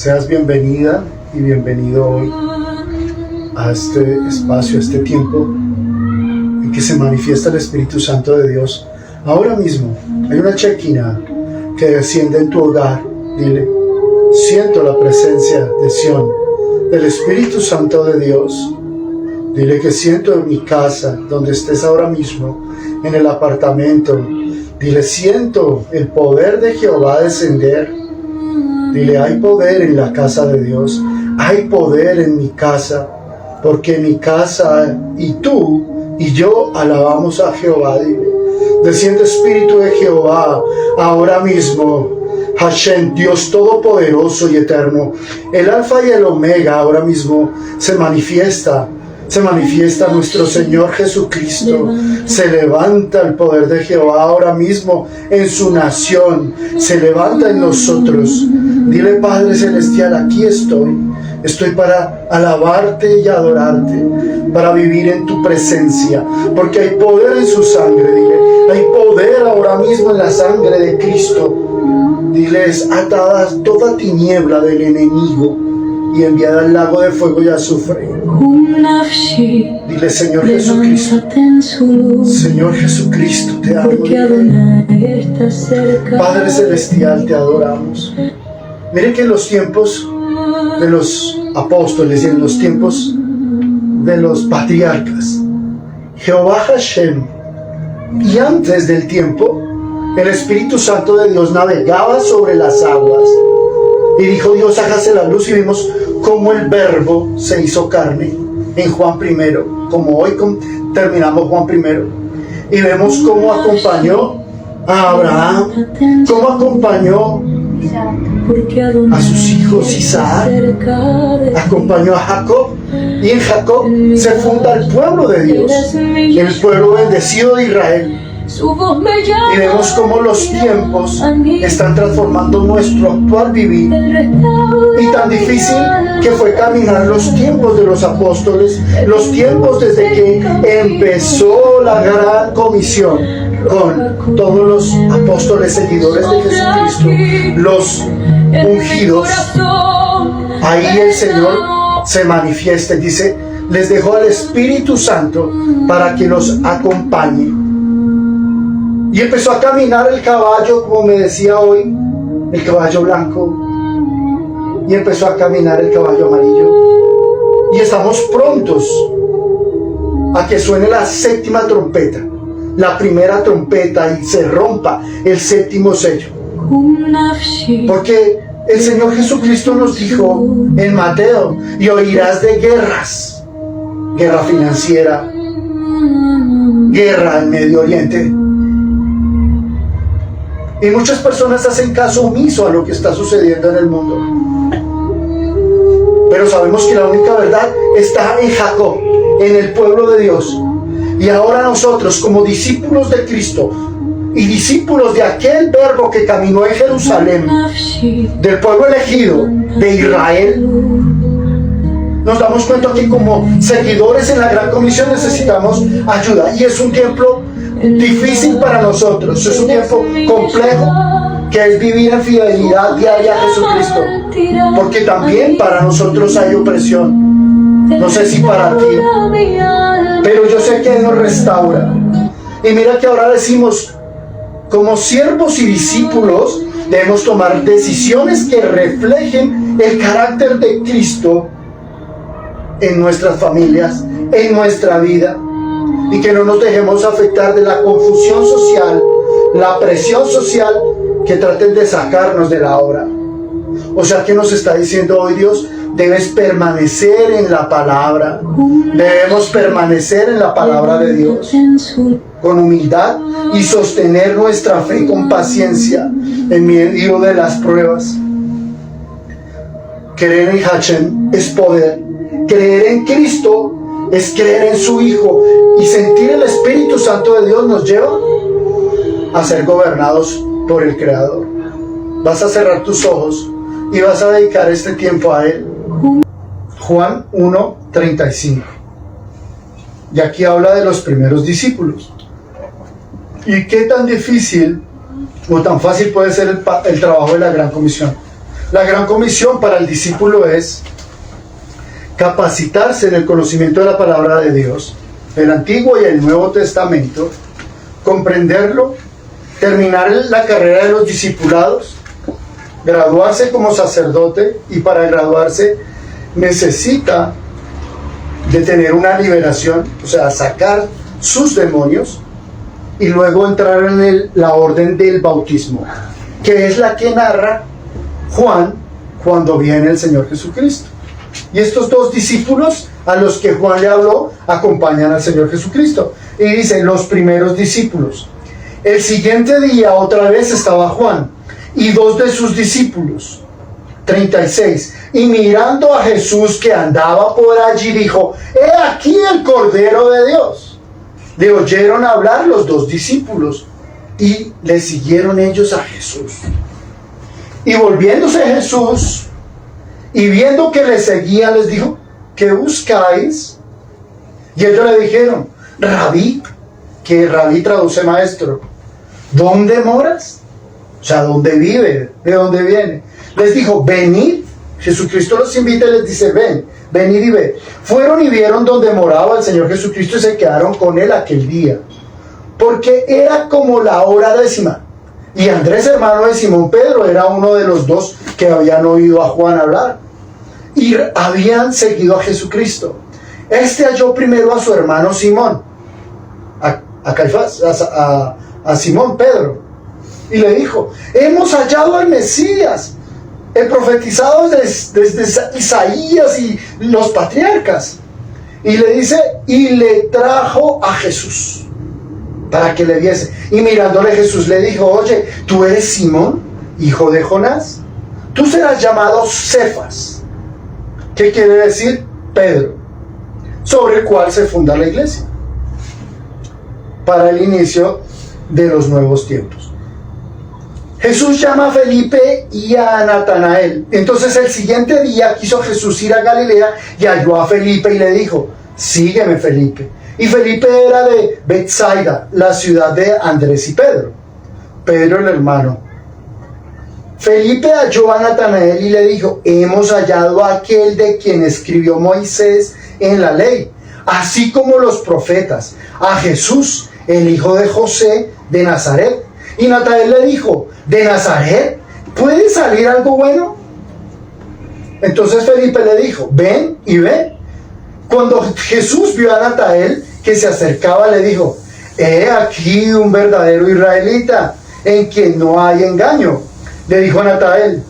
Seas bienvenida y bienvenido hoy a este espacio, a este tiempo en que se manifiesta el Espíritu Santo de Dios. Ahora mismo hay una Shekinah que desciende en tu hogar. Dile: siento la presencia de Sion, del Espíritu Santo de Dios. Dile que siento en mi casa, donde estés ahora mismo, en el apartamento. Dile: siento el poder de Jehová descender. Dile: hay poder en la casa de Dios, hay poder en mi casa, porque mi casa y tú y yo alabamos a Jehová. Dile: desciende Espíritu de Jehová ahora mismo. Hashem, Dios todopoderoso y eterno, el Alfa y el Omega, ahora mismo se manifiesta nuestro Señor Jesucristo. Se levanta el poder de Jehová ahora mismo en su nación, se levanta en nosotros. Dile: Padre Celestial, aquí estoy para alabarte y adorarte, para vivir en tu presencia, porque hay poder en su sangre. Dile: hay poder ahora mismo en la sangre de Cristo. Diles: atada toda tiniebla del enemigo y enviada al lago de fuego y azufre. Dile: Señor Jesucristo, Señor Jesucristo, te amo. Padre Celestial, te adoramos. Miren que en los tiempos de los apóstoles y en los tiempos de los patriarcas, Jehová Hashem, y antes del tiempo, el Espíritu Santo de Dios navegaba sobre las aguas. Y dijo Dios: hágase la luz, y vimos cómo el Verbo se hizo carne en Juan 1, como hoy terminamos Juan 1. Y vemos cómo acompañó a Abraham, cómo acompañó a sus hijos Isaac, acompañó a Jacob, y en Jacob se funda el pueblo de Dios, el pueblo bendecido de Israel. Y vemos cómo los tiempos están transformando nuestro actual vivir. Y tan difícil que fue caminar los tiempos de los apóstoles, los tiempos desde que empezó la gran comisión, con todos los apóstoles seguidores de Jesucristo, los ungidos. Ahí el Señor se manifiesta y dice: les dejó al Espíritu Santo para que los acompañe. Y empezó a caminar el caballo, como me decía hoy, el caballo blanco, y empezó a caminar el caballo amarillo. Y estamos prontos a que suene la séptima trompeta, la primera trompeta, y se rompa el séptimo sello. Porque el Señor Jesucristo nos dijo en Mateo: y oirás de guerras, guerra financiera, guerra en Medio Oriente. Y muchas personas hacen caso omiso a lo que está sucediendo en el mundo. Pero sabemos que la única verdad está en Jacob, en el pueblo de Dios. Y ahora nosotros, como discípulos de Cristo y discípulos de aquel Verbo que caminó en Jerusalén, del pueblo elegido de Israel, nos damos cuenta que como seguidores en la Gran Comisión necesitamos ayuda. Y es un tiempo difícil para nosotros, es un tiempo complejo, que es vivir en fidelidad diaria a Jesucristo, porque también para nosotros hay opresión. No sé si para ti, pero yo sé que Él nos restaura. Y mira que ahora decimos: como siervos y discípulos debemos tomar decisiones que reflejen el carácter de Cristo en nuestras familias, en nuestra vida. Y que no nos dejemos afectar de la confusión social, la presión social que traten de sacarnos de la obra. O sea, que nos está diciendo hoy Dios: debes permanecer en la palabra. Debemos permanecer en la palabra de Dios con humildad y sostener nuestra fe con paciencia en medio de las pruebas. Creer en Hashem es poder. Creer en Cristo es creer en su Hijo, y sentir el Espíritu Santo de Dios nos lleva a ser gobernados por el Creador. Vas a cerrar tus ojos y vas a dedicar este tiempo a Él. Juan 1:35. Y aquí habla de los primeros discípulos. ¿Y qué tan difícil o tan fácil puede ser el trabajo de la Gran Comisión? La gran comisión para el discípulo es capacitarse en el conocimiento de la palabra de Dios, el Antiguo y el Nuevo Testamento, comprenderlo, terminar la carrera de los discipulados, graduarse como sacerdote, y para graduarse necesita de tener una liberación, o sea, sacar sus demonios, y luego entrar en la orden del bautismo, que es la que narra Juan cuando viene el Señor Jesucristo. Y estos dos discípulos a los que Juan le habló acompañan al Señor Jesucristo. Y dice, los primeros discípulos. El siguiente día otra vez estaba Juan y dos de sus discípulos. 36. Y mirando a Jesús que andaba por allí, dijo, he aquí el Cordero de Dios. Le oyeron hablar los dos discípulos y le siguieron ellos a Jesús. Y volviéndose Jesús y viendo que le seguían, les dijo, ¿qué buscáis? Y ellos le dijeron, Rabí, que Rabí traduce maestro, ¿dónde moras? O sea, ¿dónde vive? ¿De dónde viene? Les dijo, venid. Jesucristo los invita y les dice, venid y ved. Fueron y vieron donde moraba el Señor Jesucristo y se quedaron con él aquel día, porque era como la hora 10. Y Andrés, hermano de Simón Pedro, era uno de los dos que habían oído a Juan hablar y habían seguido a Jesucristo. Este halló primero a su hermano Simón, a Caifás, a Simón Pedro, y le dijo, hemos hallado al Mesías, el profetizado desde Isaías y los patriarcas. Y le dice, y le trajo a Jesús para que le viese. Y mirándole Jesús le dijo, oye, ¿tú eres Simón, hijo de Jonás? Tú serás llamado Cefas, que quiere decir Pedro, sobre el cual se funda la iglesia para el inicio de los nuevos tiempos. Jesús llama a Felipe y a Natanael. Entonces el siguiente día quiso Jesús ir a Galilea y halló a Felipe y le dijo, sígueme, Felipe. Y Felipe era de Betsaida, la ciudad de Andrés y Pedro, Pedro el hermano. Felipe halló a Natanael y le dijo, hemos hallado a aquel de quien escribió Moisés en la ley, así como los profetas, a Jesús, el hijo de José de Nazaret. Y Natanael le dijo, ¿de Nazaret puede salir algo bueno? Entonces Felipe le dijo, ven y ve. Cuando Jesús vio a Natanael que se acercaba, le dijo, he aquí un verdadero israelita, en quien no hay engaño. Le dijo a Natanael,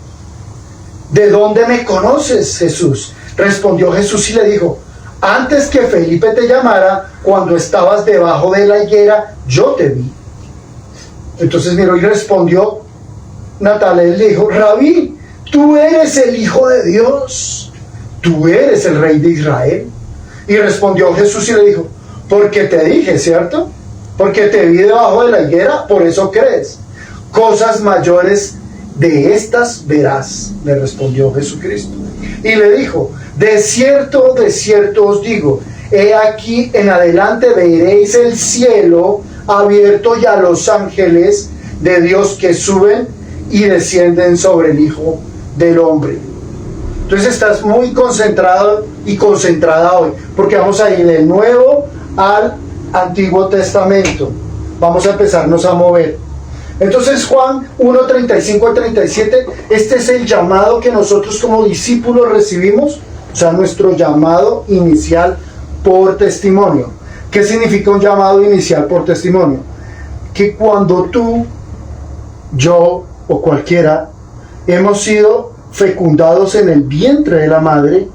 ¿de dónde me conoces, Jesús? Respondió Jesús y le dijo, antes que Felipe te llamara, cuando estabas debajo de la higuera, yo te vi. Entonces miró y respondió Natanael, le dijo, Rabí, tú eres el Hijo de Dios, tú eres el Rey de Israel. Y respondió Jesús y le dijo, porque te dije, ¿cierto? Porque te vi debajo de la higuera, por eso crees. Cosas mayores de estas verás, le respondió Jesucristo. Y le dijo, de cierto os digo, he aquí en adelante veréis el cielo abierto y a los ángeles de Dios que suben y descienden sobre el Hijo del Hombre. Entonces estás muy concentrado y concentrada hoy, porque vamos a ir del Nuevo al Antiguo Testamento. Vamos a empezarnos a mover. Entonces Juan 1:35 al 37, este es el llamado que nosotros como discípulos recibimos, o sea, nuestro llamado inicial por testimonio. ¿Qué significa un llamado inicial por testimonio? Que cuando tú, yo o cualquiera hemos sido fecundados en el vientre de la madre,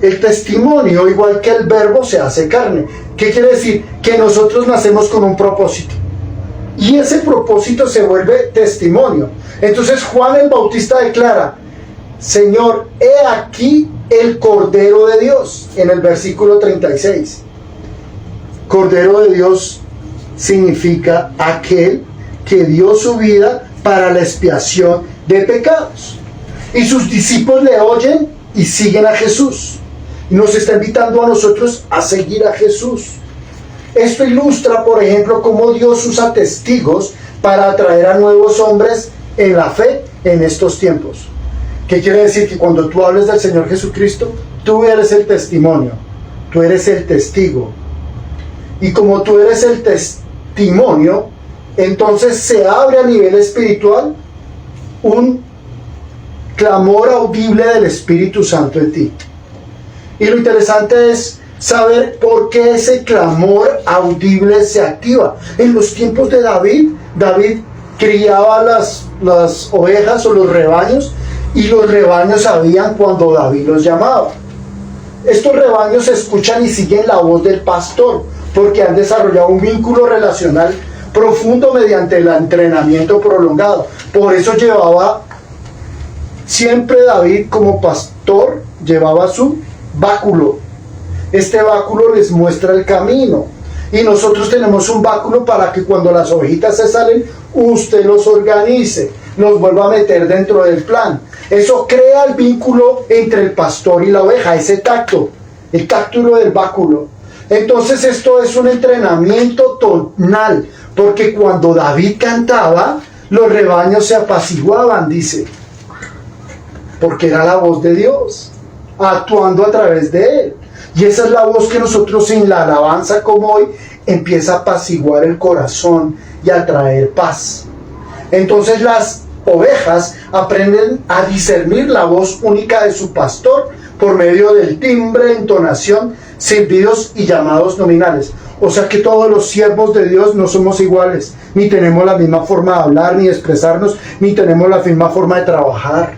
el testimonio, igual que el verbo, se hace carne. ¿Qué quiere decir? Que nosotros nacemos con un propósito y ese propósito se vuelve testimonio. Entonces Juan el Bautista declara, Señor, he aquí el Cordero de Dios, en el versículo 36. Cordero de Dios significa aquel que dio su vida para la expiación de pecados. Y sus discípulos le oyen y siguen a Jesús. Y nos está invitando a nosotros a seguir a Jesús. Esto ilustra, por ejemplo, cómo Dios usa testigos para atraer a nuevos hombres en la fe en estos tiempos. ¿Qué quiere decir? Que cuando tú hables del Señor Jesucristo, tú eres el testimonio, tú eres el testigo. Y como tú eres el testimonio, entonces se abre a nivel espiritual un clamor audible del Espíritu Santo en ti. Y lo interesante es saber por qué ese clamor audible se activa. En los tiempos de David, David criaba las ovejas o los rebaños, y los rebaños sabían cuando David los llamaba. Estos rebaños escuchan y siguen la voz del pastor, porque han desarrollado un vínculo relacional profundo mediante el entrenamiento prolongado. Por eso llevaba siempre David como pastor, llevaba su báculo. Este báculo les muestra el camino. Y nosotros tenemos un báculo para que cuando las ovejitas se salen, usted los organice, los vuelva a meter dentro del plan. Eso crea el vínculo entre el pastor y la oveja, ese tacto, el táctulo del báculo. Entonces esto es un entrenamiento tonal, porque cuando David cantaba, los rebaños se apaciguaban, dice, porque era la voz de Dios, actuando a través de él. Y esa es la voz que nosotros en la alabanza como hoy empieza a apaciguar el corazón y a traer paz. Entonces las ovejas aprenden a discernir la voz única de su pastor por medio del timbre, entonación, silbidos y llamados nominales. O sea que todos los siervos de Dios no somos iguales, ni tenemos la misma forma de hablar, ni de expresarnos, ni tenemos la misma forma de trabajar.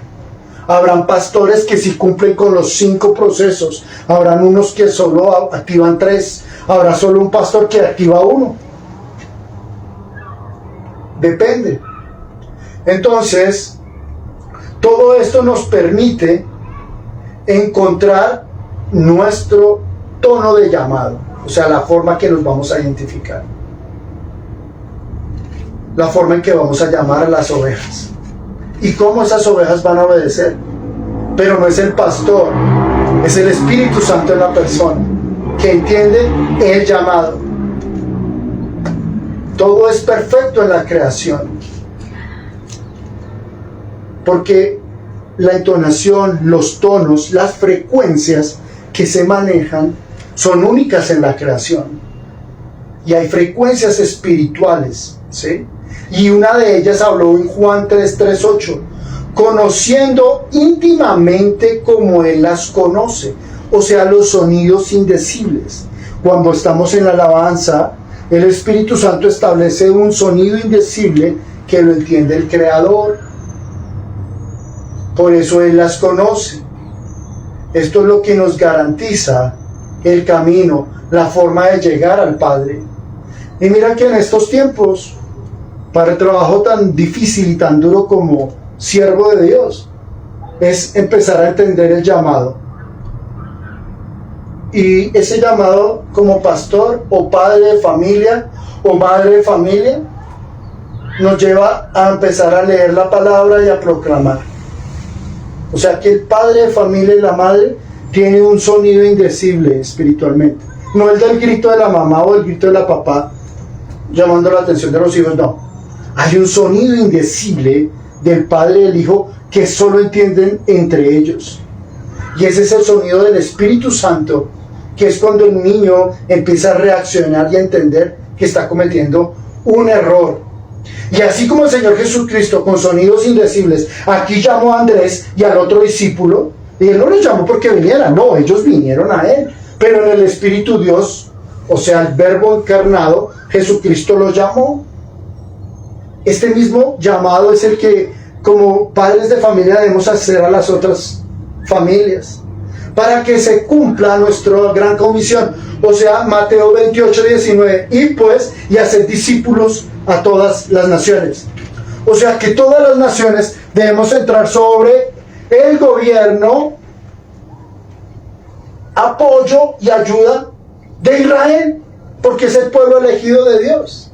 Habrán pastores que sí cumplen con los 5 procesos, habrán unos que solo activan 3, habrá solo un pastor que activa 1. Depende. Entonces, todo esto nos permite encontrar nuestro tono de llamado, o sea, la forma que nos vamos a identificar, la forma en que vamos a llamar a las ovejas y cómo esas ovejas van a obedecer. Pero no es el pastor, es el Espíritu Santo en la persona que entiende el llamado. Todo es perfecto en la creación, porque la entonación, los tonos, las frecuencias que se manejan son únicas en la creación. Y hay frecuencias espirituales, ¿sí? Y una de ellas habló en Juan 3:8, conociendo íntimamente como Él las conoce, o sea, los sonidos indecibles. Cuando estamos en la alabanza, el Espíritu Santo establece un sonido indecible que lo entiende el Creador. Por eso Él las conoce. Esto es lo que nos garantiza el camino, la forma de llegar al Padre. Y mira que en estos tiempos, para el trabajo tan difícil y tan duro como siervo de Dios, es empezar a entender el llamado. Y ese llamado como pastor o padre de familia o madre de familia nos lleva a empezar a leer la palabra y a proclamar. O sea que el padre de familia y la madre tiene un sonido indecible espiritualmente. No el del grito de la mamá o el grito de la papá llamando la atención de los hijos, no. Hay un sonido indecible del Padre y del Hijo que solo entienden entre ellos. Y ese es el sonido del Espíritu Santo, que es cuando el niño empieza a reaccionar y a entender que está cometiendo un error. Y así como el Señor Jesucristo con sonidos indecibles, aquí llamó a Andrés y al otro discípulo, y Él no los llamó porque vinieran, no, ellos vinieron a Él. Pero en el Espíritu Dios, o sea, el Verbo encarnado, Jesucristo los llamó. Este mismo llamado es el que como padres de familia debemos hacer a las otras familias para que se cumpla nuestra gran comisión, o sea, Mateo 28:19, y pues y hacer discípulos a todas las naciones. O sea que todas las naciones debemos entrar sobre el gobierno, apoyo y ayuda de Israel, porque es el pueblo elegido de Dios.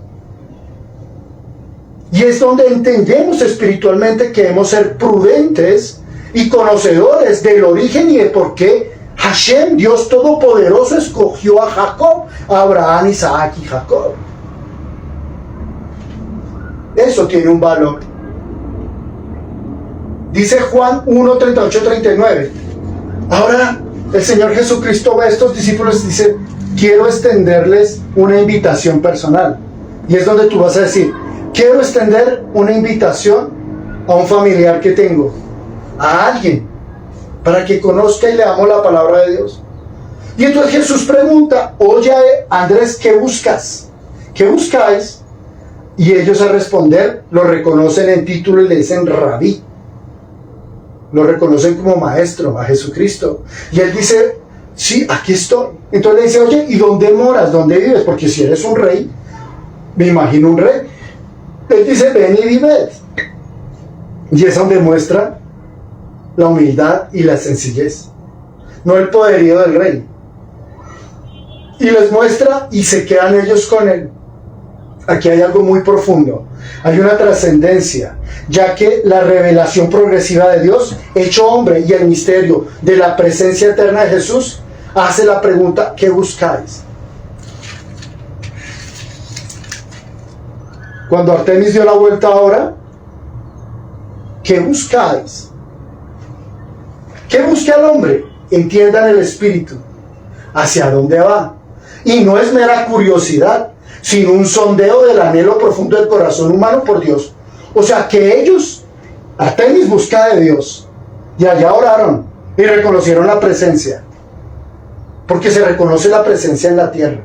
Y es donde entendemos espiritualmente que debemos ser prudentes y conocedores del origen y de por qué Hashem, Dios Todopoderoso, escogió a Jacob, a Abraham, Isaac y Jacob. Eso tiene un valor. Dice Juan 1, 38, 39. Ahora el Señor Jesucristo ve a estos discípulos y dice, quiero extenderles una invitación personal. Y es donde tú vas a decir, quiero extender una invitación a un familiar que tengo, a alguien, para que conozca y leamos la palabra de Dios. Y entonces Jesús pregunta, oye Andrés, ¿qué buscas? ¿Qué buscáis? Y ellos al responder lo reconocen en título y le dicen Rabí. Lo reconocen como maestro a Jesucristo. Y él dice, sí, aquí estoy. Entonces le dice, oye, ¿y dónde moras? ¿Dónde vives? Porque si eres un rey, me imagino un rey. Él dice, ven y vive. Y es donde muestra la humildad y la sencillez, no el poderío del rey. Y les muestra y se quedan ellos con él. Aquí hay algo muy profundo, hay una trascendencia, ya que la revelación progresiva de Dios, hecho hombre, y el misterio de la presencia eterna de Jesús, hace la pregunta, ¿qué buscáis? Cuando Artemis dio la vuelta ahora, ¿qué buscáis? ¿Qué busca el hombre? Entiendan el espíritu, hacia dónde va. Y no es mera curiosidad, sino un sondeo del anhelo profundo del corazón humano por Dios. O sea que ellos, Artemis busca de Dios, y allá oraron y reconocieron la presencia, porque se reconoce la presencia en la tierra.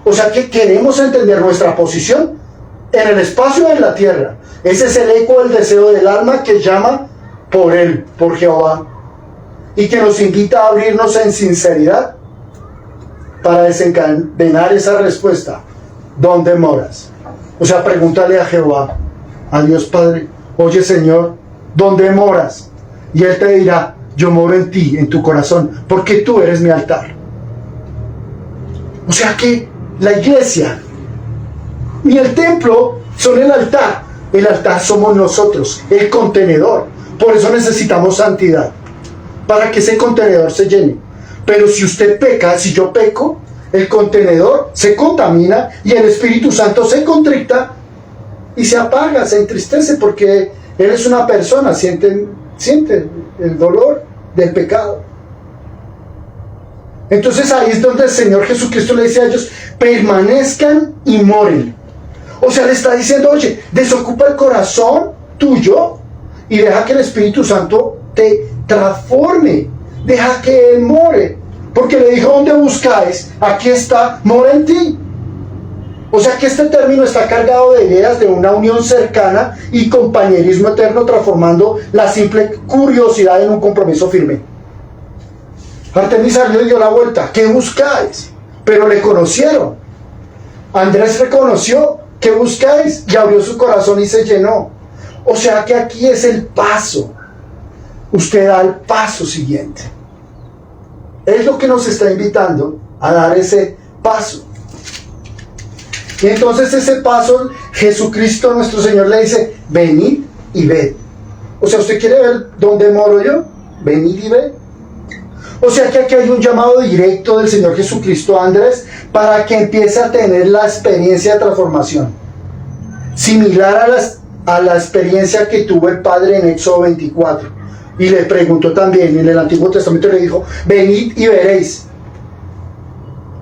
O sea que queremos entender nuestra posición en el espacio de la tierra. Ese es el eco del deseo del alma que llama por Él, por Jehová, y que nos invita a abrirnos en sinceridad para desencadenar esa respuesta. ¿Dónde moras? O sea, pregúntale a Jehová, a Dios Padre, oye Señor, ¿dónde moras? Y Él te dirá, yo moro en ti, en tu corazón, porque tú eres mi altar. O sea que la iglesia y el templo son el altar. El altar somos nosotros, el contenedor. Por eso necesitamos santidad, para que ese contenedor se llene. Pero si usted peca, si yo peco, el contenedor se contamina y el Espíritu Santo se contricta y se apaga, se entristece, porque Él es una persona, siente el dolor del pecado. Entonces ahí es donde el Señor Jesucristo le dice a ellos, permanezcan y moren. O sea, le está diciendo, oye, desocupa el corazón tuyo y deja que el Espíritu Santo te transforme, deja que Él more, porque le dijo, ¿dónde buscáis? Aquí está, mora en ti. O sea que este término está cargado de ideas de una unión cercana y compañerismo eterno, transformando la simple curiosidad en un compromiso firme. Artemis salió y dio la vuelta, ¿qué buscáis? Pero le conocieron. Andrés reconoció, ¿qué buscáis? Y abrió su corazón y se llenó. O sea que aquí es el paso. Usted da el paso siguiente. Es lo que nos está invitando a dar ese paso. Y entonces ese paso, Jesucristo nuestro Señor le dice, venid y ved. O sea, ¿usted quiere ver dónde moro yo? Venid y ved. O sea que aquí hay un llamado directo del Señor Jesucristo a Andrés para que empiece a tener la experiencia de transformación, similar a la experiencia que tuvo el Padre en Éxodo 24. Y le preguntó también, en el Antiguo Testamento le dijo, venid y veréis.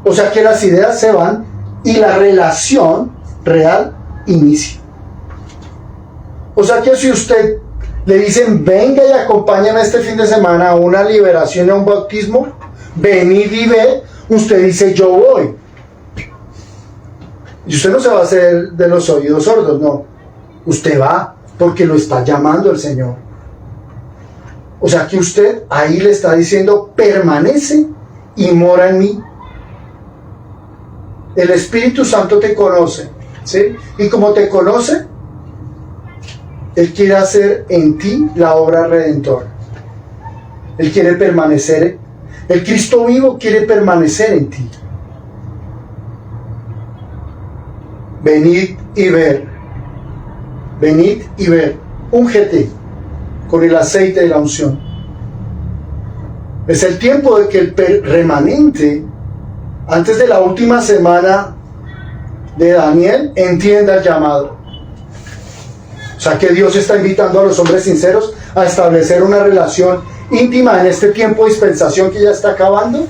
O sea que las ideas se van y la relación real inicia. O sea que si usted le dicen, venga y acompáñame este fin de semana a una liberación y a un bautismo, venid y ve, usted dice, yo voy. Y usted no se va a hacer de los oídos sordos, no. Usted va porque lo está llamando el Señor. O sea que usted ahí le está diciendo, permanece y mora en mí. El Espíritu Santo te conoce, ¿sí? Y como te conoce, Él quiere hacer en ti la obra redentora. Él quiere permanecer, el Cristo vivo quiere permanecer en ti. Venid y ver. Venid y ver. Úngete con el aceite de la unción. Es el tiempo de que el remanente, antes de la última semana de Daniel, entienda el llamado. O sea que Dios está invitando a los hombres sinceros a establecer una relación íntima en este tiempo de dispensación que ya está acabando,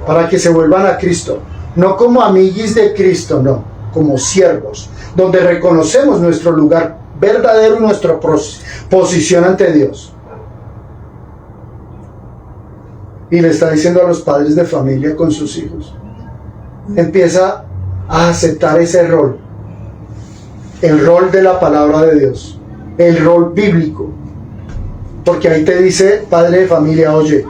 para que se vuelvan a Cristo, no como amiguis de Cristo, no, como siervos, donde reconocemos nuestro lugar verdadero y nuestra posición ante Dios. Y le está diciendo a los padres de familia con sus hijos, empieza a aceptar ese rol, el rol de la palabra de Dios, el rol bíblico, porque ahí te dice, padre de familia, oye,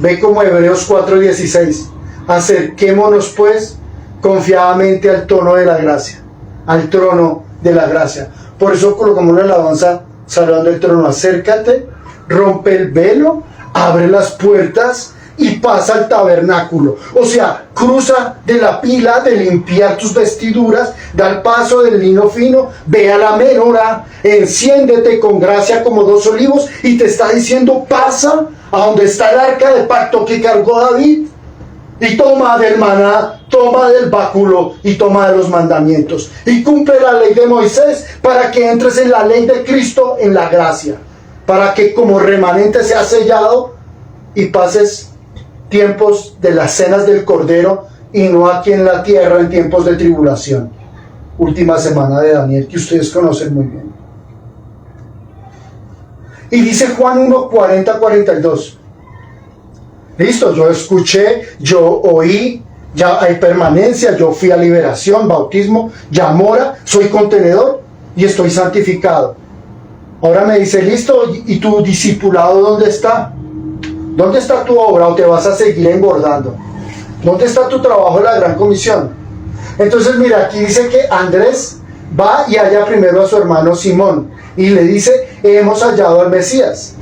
ve como Hebreos 4:16, acerquémonos pues confiadamente al trono de la gracia, al trono de la gracia. Por eso colocamos una alabanza, Salón del Trono, acércate, rompe el velo, abre las puertas y pasa al tabernáculo. O sea, cruza de la pila de limpiar tus vestiduras, da el paso del lino fino, ve a la menorá, enciéndete con gracia como dos olivos, y te está diciendo, pasa a donde está el arca de pacto que cargó David, y toma del maná, toma del báculo y toma de los mandamientos, y cumple la ley de Moisés para que entres en la ley de Cristo, en la gracia, para que como remanente seas sellado y pases tiempos de las cenas del Cordero y no aquí en la tierra en tiempos de tribulación. Última semana de Daniel, que ustedes conocen muy bien. Y dice Juan 1:40-42. Listo, yo escuché, yo oí, ya hay permanencia, yo fui a liberación, bautismo, ya mora, soy contenedor y estoy santificado. Ahora me dice, listo, ¿y tu discipulado dónde está? ¿Dónde está tu obra o te vas a seguir engordando? ¿Dónde está tu trabajo en la gran comisión? Entonces mira, aquí dice que Andrés va y halla primero a su hermano Simón y le dice, hemos hallado al Mesías,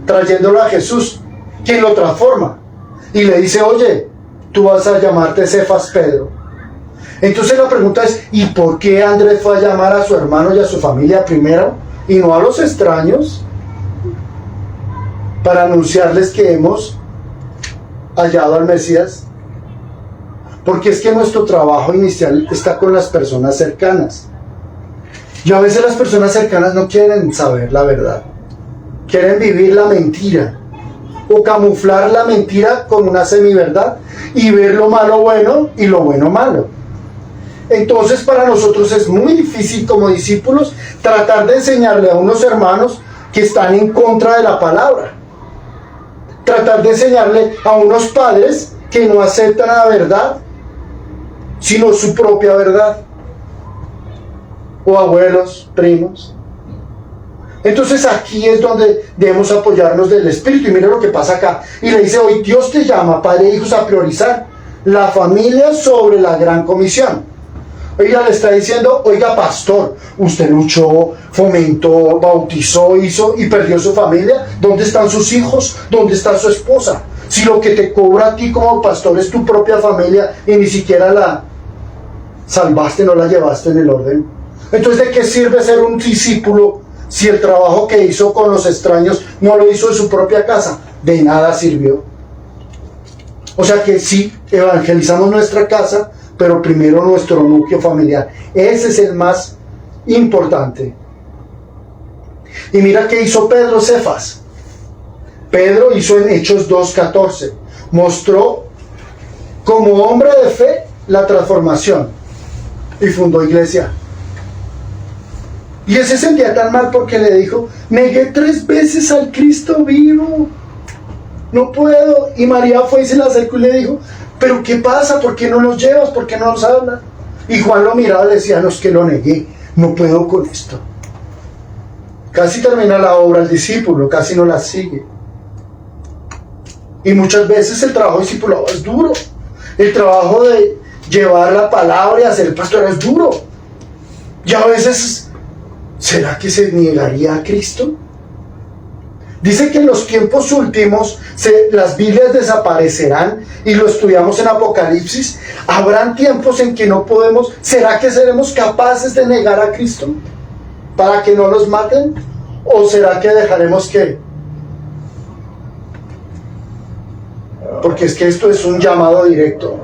trayéndolo a Jesús, quien lo transforma, y le dice, oye, tú vas a llamarte Cefas Pedro. Entonces la pregunta es, ¿y por qué Andrés fue a llamar a su hermano y a su familia primero y no a los extraños? Para anunciarles que hemos hallado al Mesías. Porque es que nuestro trabajo inicial está con las personas cercanas. Y a veces las personas cercanas no quieren saber la verdad. Quieren vivir la mentira. O camuflar la mentira con una semiverdad. Y ver lo malo bueno y lo bueno malo. Entonces para nosotros es muy difícil como discípulos tratar de enseñarle a unos hermanos que están en contra de la palabra. Tratar de enseñarle a unos padres que no aceptan la verdad, sino su propia verdad. O abuelos, primos. Entonces aquí es donde debemos apoyarnos del Espíritu. Y mira lo que pasa acá. Y le dice, hoy Dios te llama, padre e hijos, a priorizar la familia sobre la gran comisión. Oiga, le está diciendo, oiga, pastor, usted luchó, fomentó, bautizó, hizo y perdió su familia. ¿Dónde están sus hijos? ¿Dónde está su esposa? Si lo que te cobra a ti como pastor es tu propia familia y ni siquiera la salvaste, no la llevaste en el orden. Entonces, ¿de qué sirve ser un discípulo si el trabajo que hizo con los extraños no lo hizo en su propia casa? De nada sirvió. O sea que sí, evangelizamos nuestra casa, pero primero nuestro núcleo familiar. Ese es el más importante. Y mira qué hizo Pedro Cefas. Pedro hizo en Hechos 2:14. Mostró como hombre de fe la transformación y fundó iglesia. Y él se sentía tan mal porque le dijo, negué 3 veces al Cristo vivo, no puedo. Y María fue y se le acercó y le dijo, pero ¿qué pasa? ¿Por qué no nos llevas? ¿Por qué no nos hablas? Y Juan lo miraba y decía, no, es que lo negué, no puedo con esto. Casi termina la obra el discípulo, casi no la sigue. Y muchas veces el trabajo discipulado es duro. El trabajo de llevar la palabra y hacer el pastor es duro. Y a veces, ¿será que se negaría a Cristo? Dice que en los tiempos últimos las Biblias desaparecerán y lo estudiamos en Apocalipsis. Habrán tiempos en que no podemos. ¿Será que seremos capaces de negar a Cristo para que no nos maten? ¿O será que dejaremos que? Porque es que esto es un llamado directo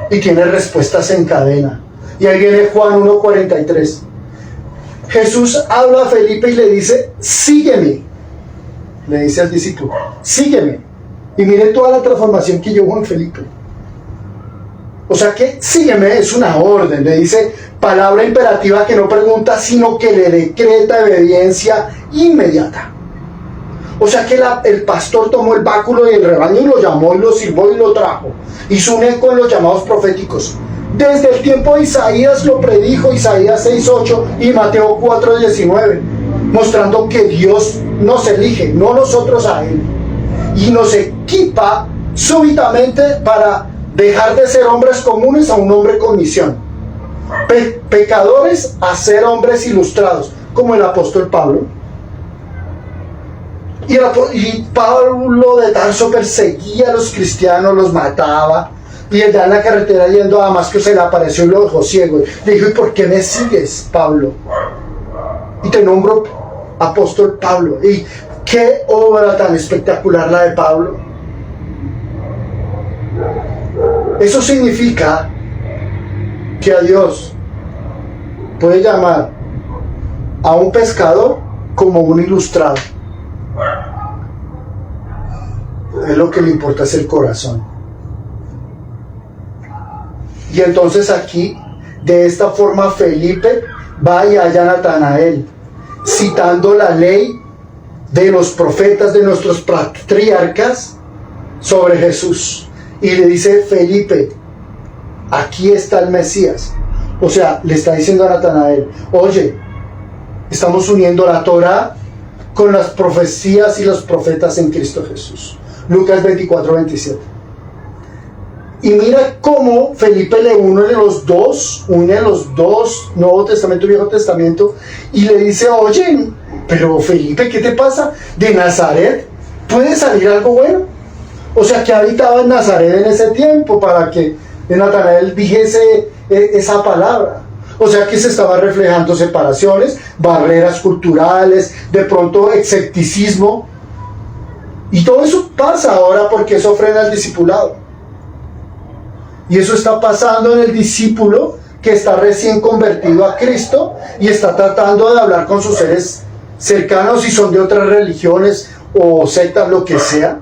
y tiene respuestas en cadena. Y ahí viene Juan 1:43. Jesús habla a Felipe y le dice, sígueme. Le dice al discípulo, sígueme. Y mire toda la transformación que llevó en Felipe. O sea que sígueme es una orden, le dice palabra imperativa que no pregunta, sino que le decreta obediencia inmediata. O sea que el pastor tomó el báculo y el rebaño y lo llamó y lo sirvió y lo trajo. Hizo un eco en los llamados proféticos. Desde el tiempo de Isaías lo predijo, Isaías 6:8 y Mateo 4:19, mostrando que Dios nos elige, no nosotros a Él. Y nos equipa súbitamente para dejar de ser hombres comunes a un hombre con misión. Pecadores a ser hombres ilustrados, como el apóstol Pablo. Y Pablo de Tarso perseguía a los cristianos, los mataba. Y allá en la carretera yendo a Damasco se le apareció y lo dejó ciego. Le dijo, ¿y por qué me sigues, Pablo? Y te nombro apóstol Pablo. Y qué obra tan espectacular la de Pablo. Eso significa que a Dios puede llamar a un pescador como un ilustrado. Es lo que le importa, es el corazón. Y entonces aquí, de esta forma, Felipe va y halla a Natanael, citando la ley de los profetas de nuestros patriarcas sobre Jesús. Y le dice, Felipe, aquí está el Mesías. O sea, le está diciendo a Natanael, oye, estamos uniendo la Torá con las profecías y los profetas en Cristo Jesús. Lucas 24:27. Y mira cómo Felipe le une los dos, Nuevo Testamento y Viejo Testamento, y le dice, oye, pero Felipe, ¿qué te pasa? ¿De Nazaret puede salir algo bueno? O sea, que habitaba en Nazaret en ese tiempo para que Natanael dijese esa palabra. O sea, que se estaban reflejando separaciones, barreras culturales, de pronto escepticismo. Y todo eso pasa ahora porque eso frena el discipulado. Y eso está pasando en el discípulo que está recién convertido a Cristo y está tratando de hablar con sus seres cercanos, si son de otras religiones o sectas, lo que sea.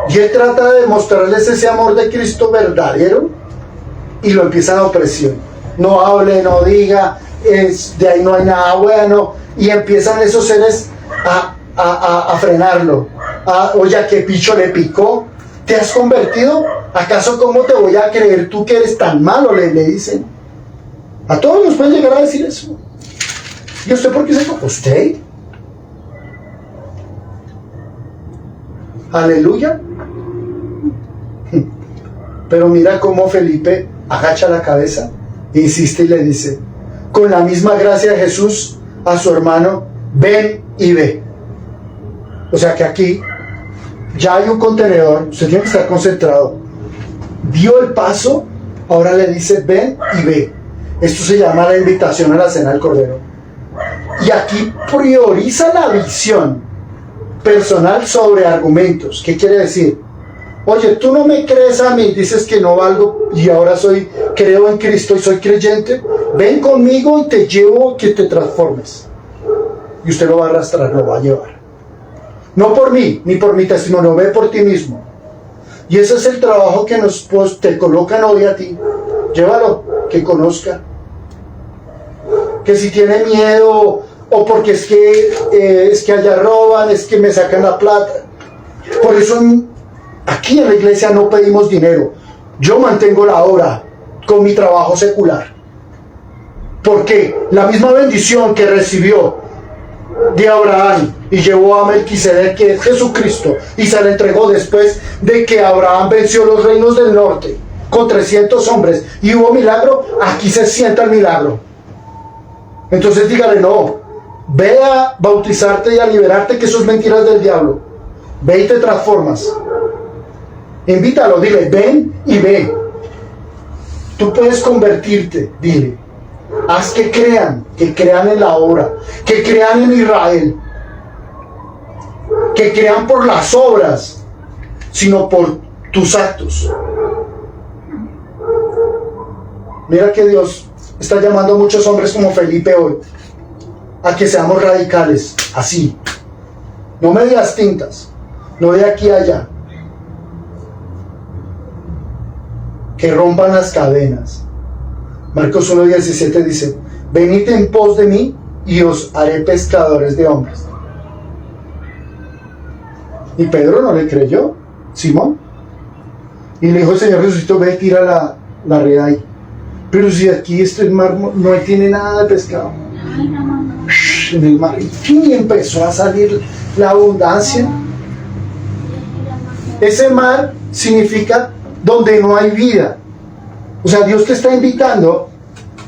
Y él trata de mostrarles ese amor de Cristo verdadero y lo empiezan a opresión. No hable, no diga, de ahí no hay nada bueno. Y empiezan esos seres a frenarlo. Oye, ¿a qué picho le picó? ¿Te has convertido? ¿Acaso cómo te voy a creer tú que eres tan malo? Le dicen. A todos nos pueden llegar a decir eso. ¿Y usted por qué se fue? ¿Usted? Aleluya. Pero mira cómo Felipe agacha la cabeza, insiste y le dice, con la misma gracia de Jesús a su hermano, ven y ve. O sea que aquí ya hay un contenedor, usted tiene que estar concentrado. Dio el paso, ahora le dice ven y ve. Esto se llama la invitación a la cena del Cordero. Y aquí prioriza la visión personal sobre argumentos. ¿Qué quiere decir? Oye, tú no me crees a mí, dices que no valgo y ahora creo en Cristo y soy creyente. Ven conmigo y te llevo que te transformes. Y usted lo va a arrastrar, lo va a llevar. No por mí, ni por mi testimonio, ve por ti mismo. Y ese es el trabajo que te colocan hoy a ti. Llévalo, que conozca. Que si tiene miedo, o porque es que allá roban, es que me sacan la plata. Por eso aquí en la iglesia no pedimos dinero. Yo mantengo la obra con mi trabajo secular. Porque la misma bendición que recibió de Abraham y llevó a Melquisedec, que es Jesucristo, y se le entregó después de que Abraham venció los reinos del norte con 300 hombres y hubo milagro, aquí se sienta el milagro. Entonces dígale, no, ve a bautizarte y a liberarte, que eso es mentiras del diablo. Ve y te transformas. Invítalo, dile, ven y ve. Tú puedes convertirte, dile. Haz que crean en la obra, que crean en Israel, que crean por las obras, sino por tus actos. Mira que Dios está llamando a muchos hombres como Felipe hoy. a que seamos radicales, así. No medias tintas, no de aquí a allá. Que rompan las cadenas. Marcos 1:17 dice: venid en pos de mí y os haré pescadores de hombres. Y Pedro no le creyó, Simón. Y le dijo el Señor Jesucristo: ve, tira la red ahí. Pero si aquí este mar no tiene nada de pescado. En el mar. Y empezó a salir la abundancia. Ese mar significa donde no hay vida. O sea, Dios te está invitando,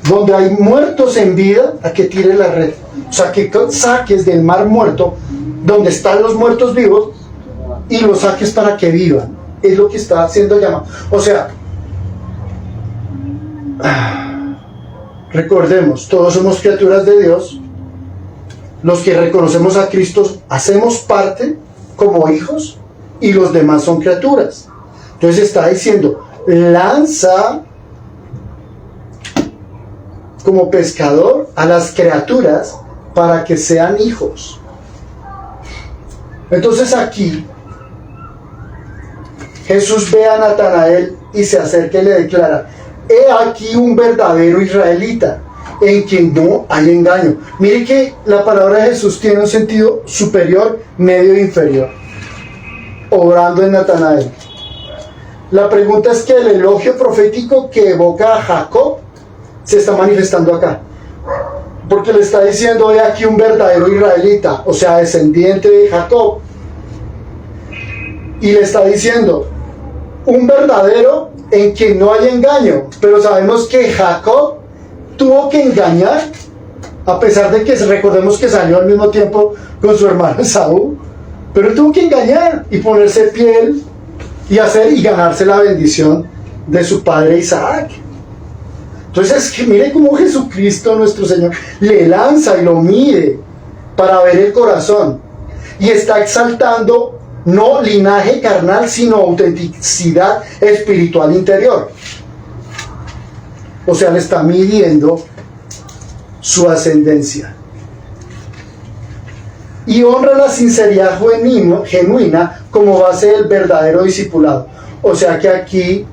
donde hay muertos en vida, a que tires la red. O sea, que saques del mar muerto, donde están los muertos vivos, y los saques para que vivan. Es lo que está haciendo llamado. O sea, recordemos, todos somos criaturas de Dios. Los que reconocemos a Cristo hacemos parte como hijos, y los demás son criaturas. Entonces está diciendo: lanza como pescador a las criaturas para que sean hijos. Entonces aquí Jesús ve a Natanael y se acerca y le declara: he aquí un verdadero israelita, en quien no hay engaño. Mire que la palabra de Jesús tiene un sentido superior, medio e inferior, obrando en Natanael. La pregunta es que el elogio profético que evoca a Jacob se está manifestando acá, porque le está diciendo: he aquí un verdadero israelita, o sea, descendiente de Jacob. Y le está diciendo: un verdadero en quien no hay engaño. Pero sabemos que Jacob tuvo que engañar, a pesar de que recordemos que salió al mismo tiempo con su hermano Esaú, pero él tuvo que engañar y ponerse piel y hacer y ganarse la bendición de su padre Isaac. Entonces, mire cómo Jesucristo nuestro Señor le lanza y lo mide para ver el corazón, y está exaltando no linaje carnal, sino autenticidad espiritual interior. O sea, le está midiendo su ascendencia. Y honra la sinceridad genuina como base del verdadero discipulado. O sea que aquí,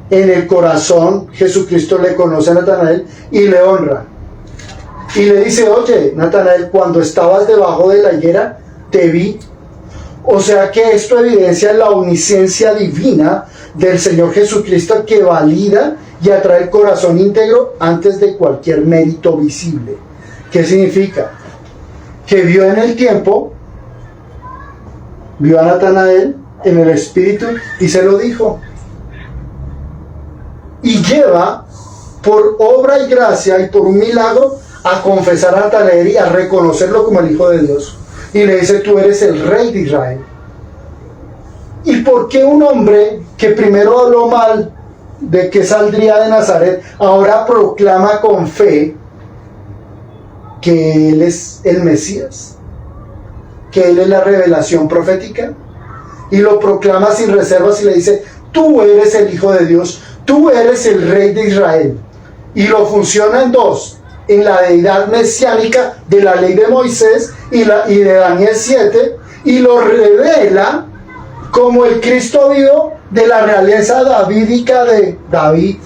en el corazón, Jesucristo le conoce a Natanael y le honra. Y le dice: oye, Natanael, cuando estabas debajo de la higuera, te vi. O sea que esto evidencia la omnisciencia divina del Señor Jesucristo, que valida y atrae el corazón íntegro antes de cualquier mérito visible. ¿Qué significa? Que vio en el tiempo, vio a Natanael en el Espíritu y se lo dijo. Y lleva por obra y gracia y por un milagro a confesar a Natanael y a reconocerlo como el Hijo de Dios. Y le dice: tú eres el Rey de Israel. ¿Y por qué un hombre que primero habló mal de que saldría de Nazaret, ahora proclama con fe que Él es el Mesías, que Él es la revelación profética? Y lo proclama sin reservas y le dice: tú eres el Hijo de Dios, tú eres el Rey de Israel. Y lo funciona en dos: en la deidad mesiánica de la ley de Moisés y de Daniel 7, y lo revela como el Cristo vivo de la realeza davídica de David,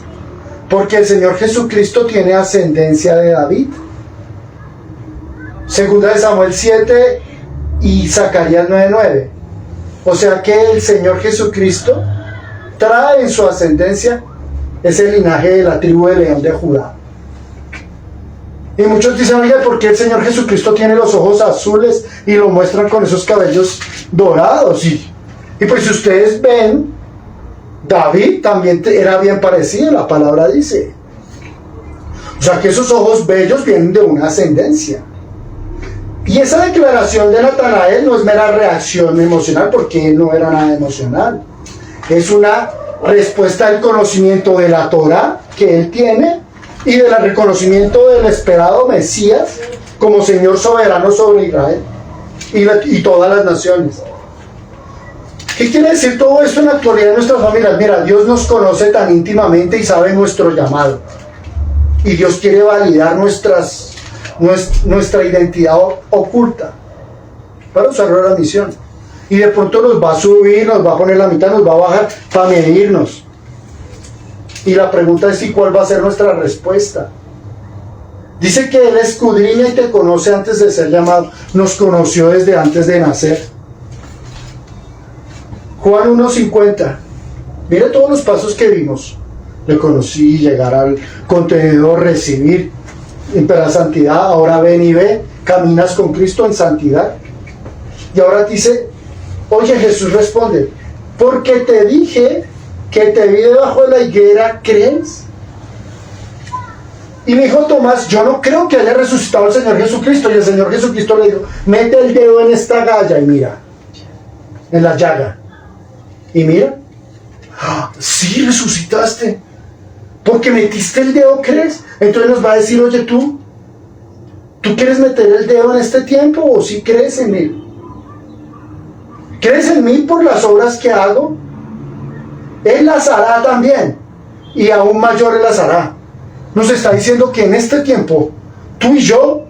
porque el Señor Jesucristo tiene ascendencia de David. Segunda de Samuel 7 y Zacarías 9:9. O sea que el Señor Jesucristo trae en su ascendencia ese linaje de la tribu de León de Judá. Y muchos dicen: oye, ¿por qué el Señor Jesucristo tiene los ojos azules y lo muestran con esos cabellos dorados? Y pues si ustedes ven, David también era bien parecido, la palabra dice. O sea que esos ojos bellos vienen de una ascendencia. Y esa declaración de Natanael no es mera reacción emocional, porque él no era nada emocional. Es una respuesta al conocimiento de la Torá que él tiene y del reconocimiento del esperado Mesías como Señor soberano sobre Israel y todas las naciones. ¿Qué quiere decir todo esto en la actualidad de nuestras familias? Mira, Dios nos conoce tan íntimamente y sabe nuestro llamado. Y Dios quiere validar nuestra identidad oculta para usarlo en la misión. Y de pronto nos va a subir, nos va a poner la mitad, nos va a bajar para medirnos. Y la pregunta es: ¿y cuál va a ser nuestra respuesta? Dice que Él escudriña y te conoce antes de ser llamado. Nos conoció desde antes de nacer. Juan 1:50. Mire todos los pasos que vimos. Le conocí, llegar al contenedor, recibir, para la santidad. Ahora ven y ve, caminas con Cristo en santidad. Y ahora dice: oye, Jesús responde: porque te dije que te vi debajo de la higuera, ¿crees? Y me dijo Tomás: yo no creo que haya resucitado el Señor Jesucristo. Y el Señor Jesucristo le dijo: mete el dedo en esta galla y mira, en la llaga. Y mira, ¡ah, sí, resucitaste! Porque metiste el dedo, ¿crees? Entonces nos va a decir: oye, ¿tú quieres meter el dedo en este tiempo o sí crees en Él? ¿Crees en mí por las obras que hago? Él las hará también, y aún mayor Él las hará. Nos está diciendo que en este tiempo, tú y yo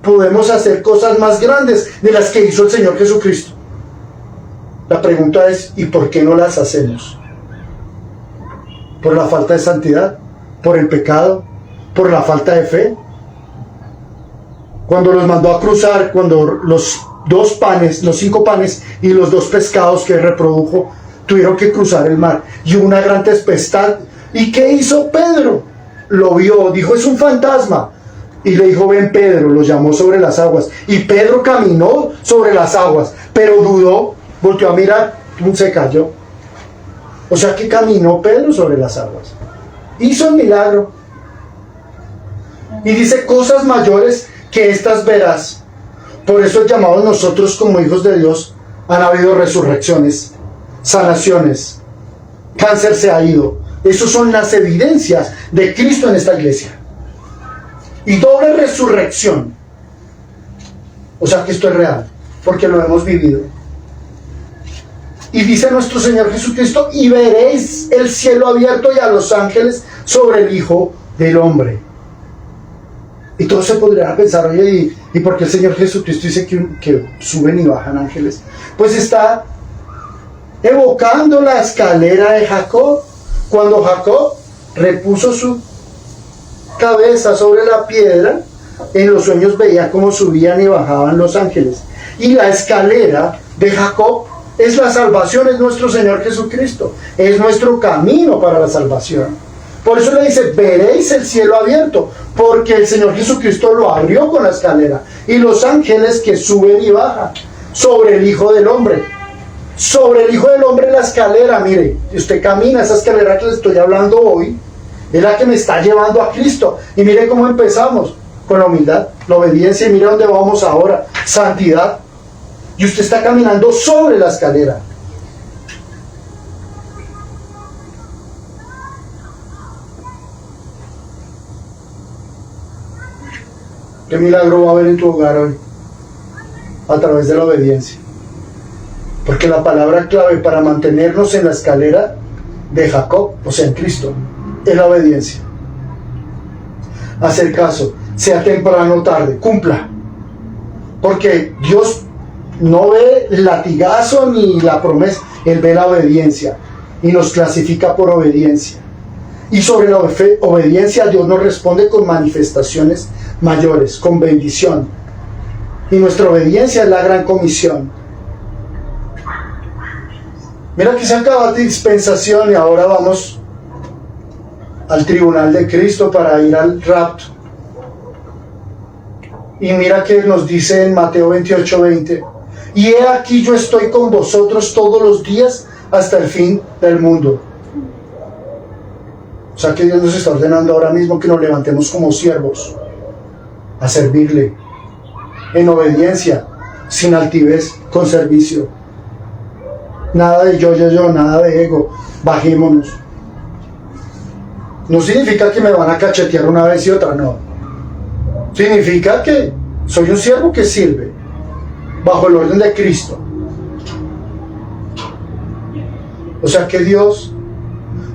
podemos hacer cosas más grandes de las que hizo el Señor Jesucristo. La pregunta es: ¿y por qué no las hacemos? ¿Por la falta de santidad? ¿Por el pecado? ¿Por la falta de fe? Cuando los mandó a cruzar, cuando los 5 panes y los 2 pescados que reprodujo tuvieron que cruzar el mar, y hubo una gran tempestad. ¿Y qué hizo Pedro? Lo vio, dijo: es un fantasma. Y le dijo: ven, Pedro. Lo llamó sobre las aguas, y Pedro caminó sobre las aguas, pero dudó, volteó a mirar, se cayó. O sea que caminó Pedro sobre las aguas, hizo el milagro. Y dice: cosas mayores que estas verás. Por eso, llamados nosotros como hijos de Dios, han habido resurrecciones, sanaciones, cáncer se ha ido. Esas son las evidencias de Cristo en esta iglesia. Y doble resurrección. O sea que esto es real, porque lo hemos vivido. Y dice nuestro Señor Jesucristo: y veréis el cielo abierto y a los ángeles sobre el Hijo del Hombre. Y todos se podrían pensar: oye, ¿y por qué el Señor Jesucristo dice que suben y bajan ángeles? Pues está evocando la escalera de Jacob. Cuando Jacob repuso su cabeza sobre la piedra, en los sueños veía cómo subían y bajaban los ángeles. Y la escalera de Jacob es la salvación, es nuestro Señor Jesucristo, es nuestro camino para la salvación. Por eso le dice: veréis el cielo abierto, porque el Señor Jesucristo lo abrió con la escalera, y los ángeles que suben y bajan sobre el Hijo del Hombre. Sobre el Hijo del Hombre la escalera, mire, usted camina, esa escalera que le estoy hablando hoy es la que me está llevando a Cristo. Y mire cómo empezamos, con la humildad, la obediencia, y mire dónde vamos ahora, santidad. Y usted está caminando sobre la escalera. ¿Qué milagro va a haber en tu hogar hoy? A través de la obediencia. Porque la palabra clave para mantenernos en la escalera de Jacob, o sea, en Cristo, es la obediencia. Hacer caso, sea temprano o tarde, cumpla. Porque Dios no ve el latigazo ni la promesa, Él ve la obediencia y nos clasifica por obediencia. Y sobre la obediencia, Dios nos responde con manifestaciones mayores, con bendición. Y nuestra obediencia es la gran comisión. Mira que se acaba la dispensación y ahora vamos al tribunal de Cristo para ir al rapto. Y mira que nos dice en Mateo 28:20: y he aquí yo estoy con vosotros todos los días hasta el fin del mundo. O sea que Dios nos está ordenando ahora mismo que nos levantemos como siervos a servirle en obediencia, sin altivez, con servicio. Nada de yo, nada de ego. Bajémonos. No significa que me van a cachetear una vez y otra, no. Significa que soy un siervo que sirve bajo el orden de Cristo. O sea que Dios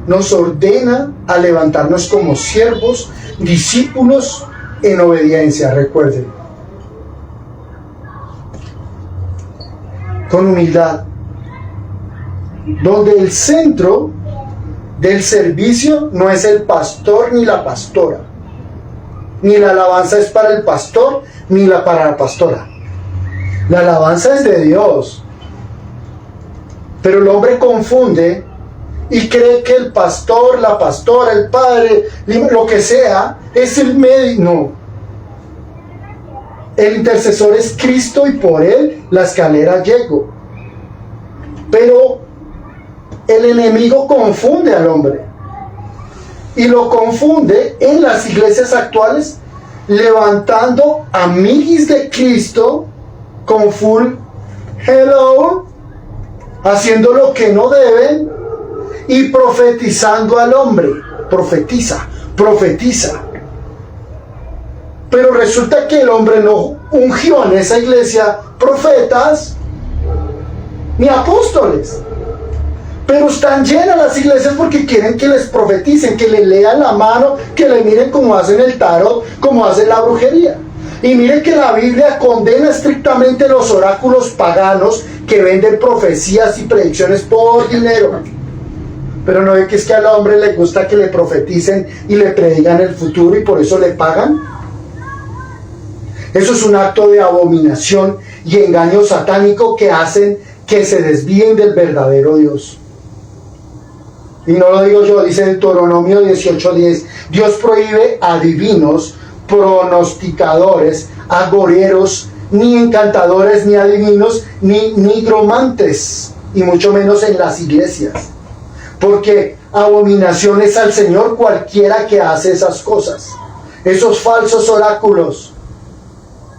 nos ordena a levantarnos como siervos, discípulos en obediencia, recuerden. Con humildad. Donde el centro del servicio no es el pastor ni la pastora. Ni la alabanza es para el pastor, ni para la pastora. La alabanza es de Dios. Pero el hombre confunde y cree que el pastor, la pastora, el padre, lo que sea, es el medio. No. El intercesor es Cristo y por él la escalera llegó. Pero el enemigo confunde al hombre. Y lo confunde en las iglesias actuales, levantando amiguis de Cristo con full hello, haciendo lo que no deben y profetizando al hombre. Profetiza. Pero resulta que el hombre no ungió en esa iglesia profetas ni apóstoles. Pero están llenas las iglesias porque quieren que les profeticen, que le lean la mano, que le miren cómo hacen el tarot, cómo hacen la brujería. Y miren que la Biblia condena estrictamente los oráculos paganos que venden profecías y predicciones por dinero. Pero no ve que es que al hombre le gusta que le profeticen y le predigan el futuro y por eso le pagan. Eso es un acto de abominación y engaño satánico que hacen que se desvíen del verdadero Dios. Y no lo digo yo, dice Deuteronomio 18:10, Dios prohíbe a adivinos, pronosticadores, agoreros, ni encantadores, ni adivinos, ni nigromantes, y mucho menos en las iglesias. Porque abominación es al Señor cualquiera que hace esas cosas. Esos falsos oráculos,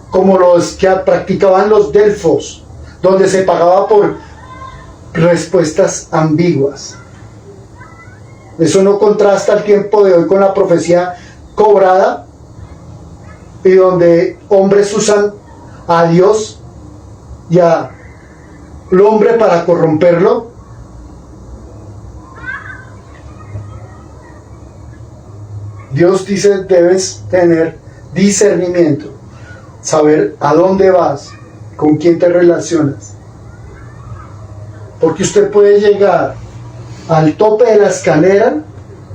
como los que practicaban los delfos, donde se pagaba por respuestas ambiguas. Eso no contrasta al tiempo de hoy con la profecía cobrada y donde hombres usan a Dios y al hombre para corromperlo. Dios dice, debes tener discernimiento, saber a dónde vas, con quién te relacionas. Porque usted puede llegar al tope de la escalera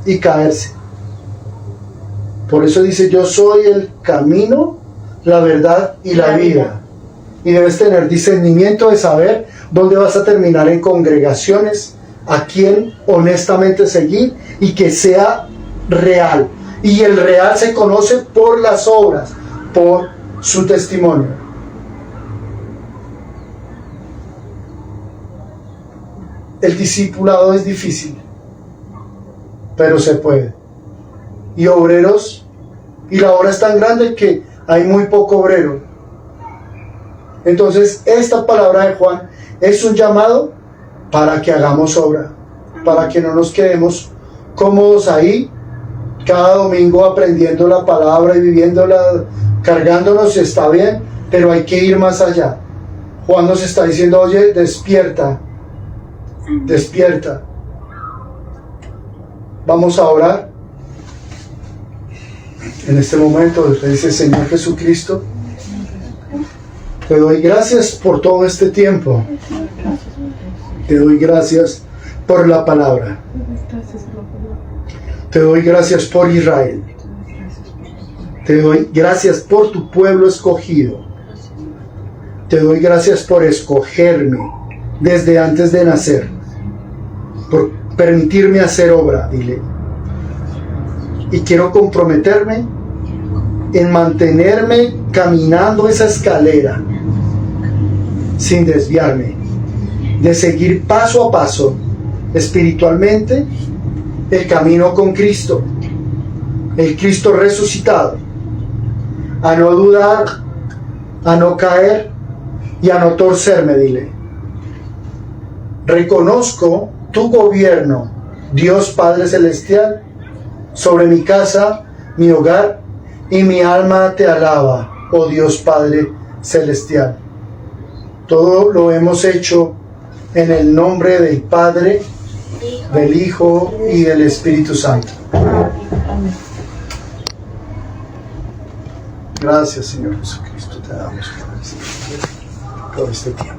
y caerse. Por eso dice, yo soy el camino, la verdad y la vida. Y debes tener discernimiento de saber dónde vas a terminar en congregaciones, a quién honestamente seguir y que sea real. Y el real se conoce por las obras, por su testimonio. El discipulado es difícil, pero se puede. Y obreros, y la obra es tan grande que hay muy poco obrero. Entonces, esta palabra de Juan es un llamado para que hagamos obra, para que no nos quedemos cómodos ahí, cada domingo aprendiendo la palabra y viviéndola, cargándonos, está bien, pero hay que ir más allá. Juan nos está diciendo, oye, despierta. Despierta. Vamos a orar. En este momento le dice, Señor Jesucristo, te doy gracias por todo este tiempo. Te doy gracias por la palabra. Te doy gracias por Israel. Te doy gracias por tu pueblo escogido. Te doy gracias por escogerme desde antes de nacer, por permitirme hacer obra, dile. Y quiero comprometerme en mantenerme caminando esa escalera sin desviarme, de seguir paso a paso espiritualmente el camino con Cristo, el Cristo resucitado, a no dudar, a no caer y a no torcerme, dile. Reconozco tu gobierno, Dios Padre Celestial, sobre mi casa, mi hogar, y mi alma te alaba, oh Dios Padre Celestial. Todo lo hemos hecho en el nombre del Padre, del Hijo y del Espíritu Santo. Gracias, Señor Jesucristo, te damos, Padre, por este tiempo.